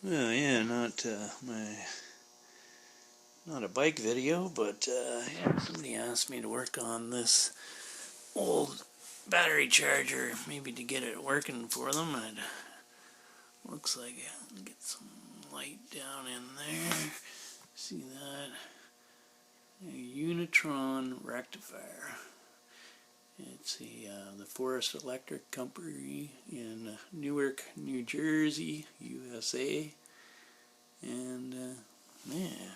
Well, yeah, not a bike video, but yeah, somebody asked me to work on this old battery charger, maybe to get it working for them. And looks like I'll get some light down in there. See that? A unitron rectifier. It's the Forest Electric Company in Newark, New Jersey, USA. And man,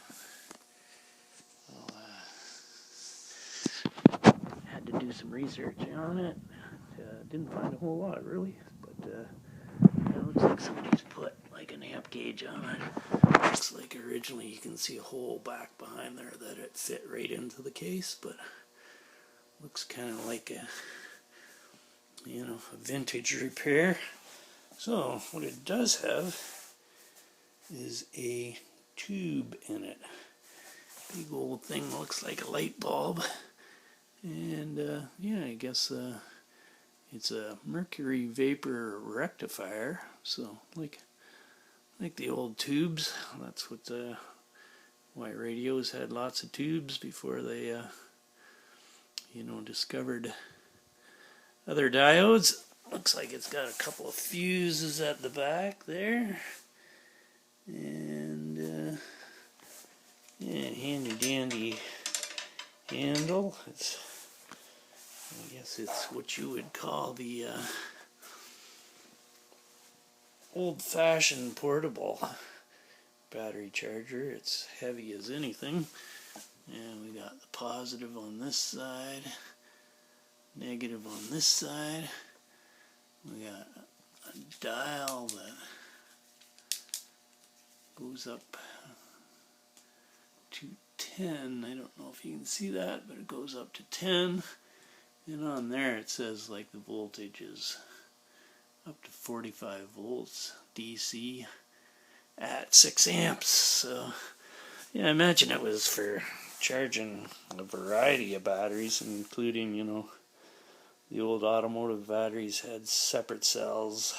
had to do some research on it. Didn't find a whole lot really, but it looks like somebody's put like an amp gauge on it. Looks like originally you can see a hole back behind there that it fit right into the case, but looks kind of like a vintage repair. So what it does have is a tube in it. Big old thing, looks like a light bulb. And yeah, I guess it's a mercury vapor rectifier. So like the old tubes. That's what why radios had lots of tubes before they discovered other diodes. Looks like it's got a couple of fuses at the back there. And yeah, handy dandy handle. I guess it's what you would call the old-fashioned portable battery charger. It's heavy as anything. And we got the positive on this side, negative on this side. We got a dial that goes up to 10. I don't know if you can see that, but it goes up to 10. And on there it says like the voltage is up to 45 volts DC at 6 amps. So yeah, I imagine it was for charging a variety of batteries, including, the old Automotive batteries had separate cells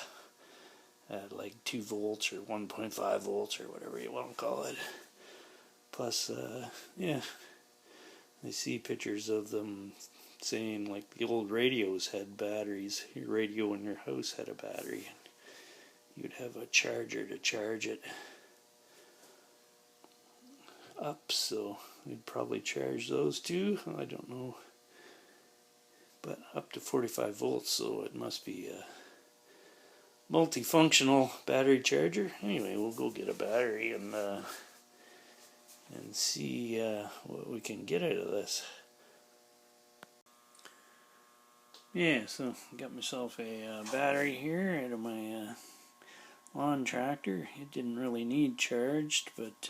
at like 2 volts or 1.5 volts or whatever you want to call it. Plus, yeah, I see pictures of them saying like the old radios had batteries. Your radio in your house had a battery. You'd have a charger to charge it up, so we'd probably charge those too. I don't know, but up to 45 volts, so it must be a multifunctional battery charger. Anyway, we'll go get a battery and see what we can get out of this. Yeah, so got myself a battery here out of my lawn tractor. It didn't really need charged, but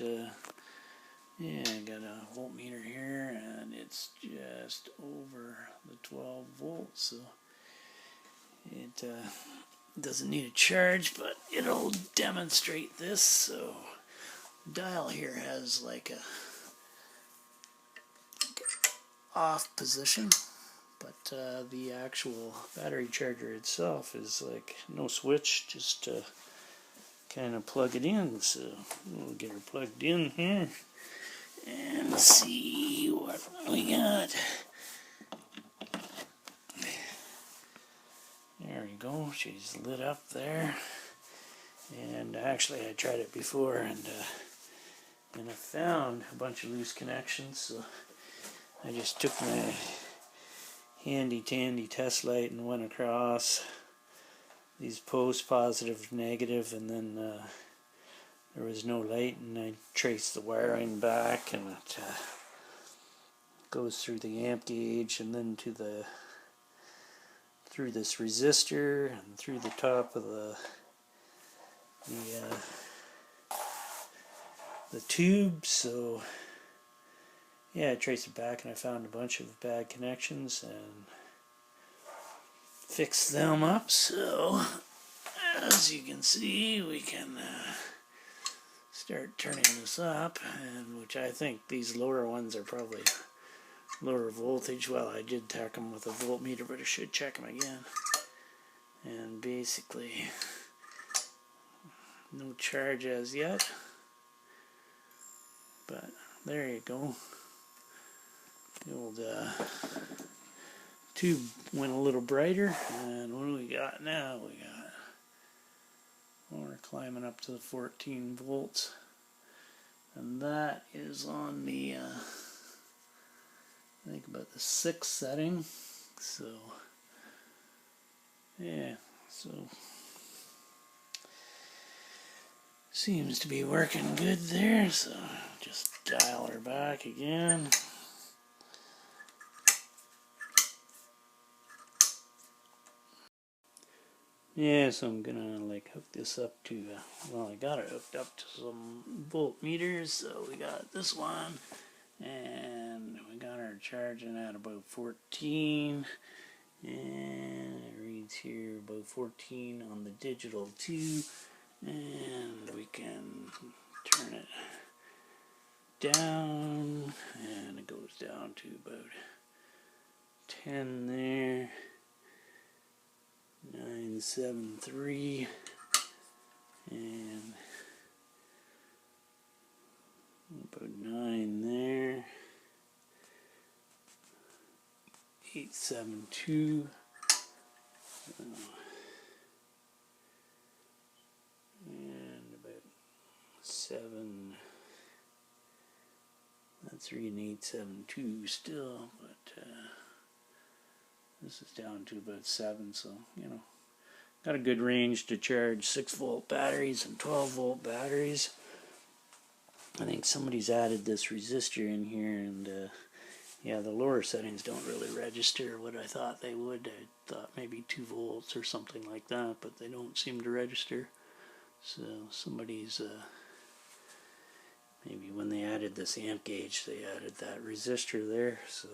yeah, I got a voltmeter here, and it's just over the 12 volts, so it doesn't need a charge, but it'll demonstrate this. So the dial here has like a off position, but the actual battery charger itself is like no switch, just kind of plug it in. So we'll get her plugged in here and see what we got. There we go, she's lit up there. And actually I tried it before, and I found a bunch of loose connections, so I just took my handy dandy test light and went across these posts, positive, negative, and then there was no light, and I traced the wiring back, and it goes through the amp gauge and then through this resistor and through the top of the tube. So yeah, I traced it back, and I found a bunch of bad connections and fixed them up. So as you can see, we can start turning this up, and which I think these lower ones are probably lower voltage. Well, I did tack them with a voltmeter, but I should check them again. And basically No charge as yet, but there you go. The old tube went a little brighter, and what do we got now? We're climbing up to the 14 volts, and that is on the I think about the 6th setting. So yeah, so seems to be working good there. So just dial her back again. Yeah, so I'm gonna like hook this up to, well, I got it hooked up to some voltmeters. So we got this one, and we got her charging at about 14, and it reads here about 14 on the digital too, and we can turn it down, and it goes down to about 10 there. 973, and about 9 there. 872, and about 7. That's reading 872 still, but this is down to about 7, so, you know, got a good range to charge 6-volt batteries and 12-volt batteries. I think somebody's added this resistor in here, and yeah, the lower settings don't really register what I thought they would. I thought maybe 2 volts or something like that, but they don't seem to register. So somebody's, maybe when they added this amp gauge, they added that resistor there. So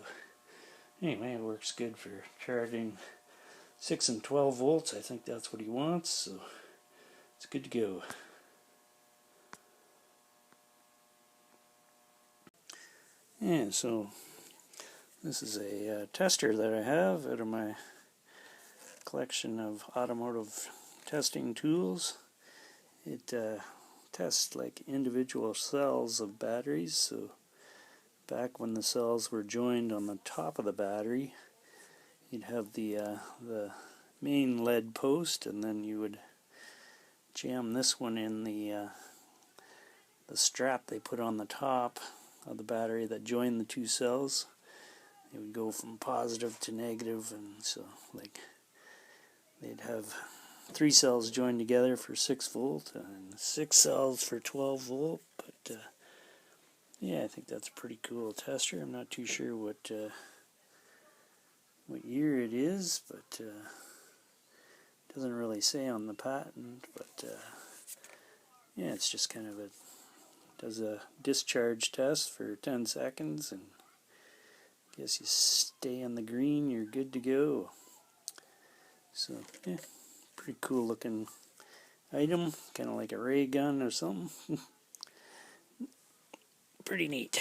anyway, it works good for charging 6 and 12 volts. I think that's what he wants, so it's good to go. And so this is a tester that I have out of my collection of automotive testing tools. It tests like individual cells of batteries. So back when the cells were joined on the top of the battery, you'd have the main lead post, and then you would jam this one in the strap they put on the top of the battery that joined the 2 cells. It would go from positive to negative, and so like they'd have 3 cells joined together for 6 volt and 6 cells for 12 volt. But yeah, I think that's a pretty cool tester. I'm not too sure what year it is, but it doesn't really say on the patent. But yeah, it's just kind of does a discharge test for 10 seconds, and I guess you stay on the green, you're good to go. So yeah, pretty cool looking item, kind of like a ray gun or something. Pretty neat.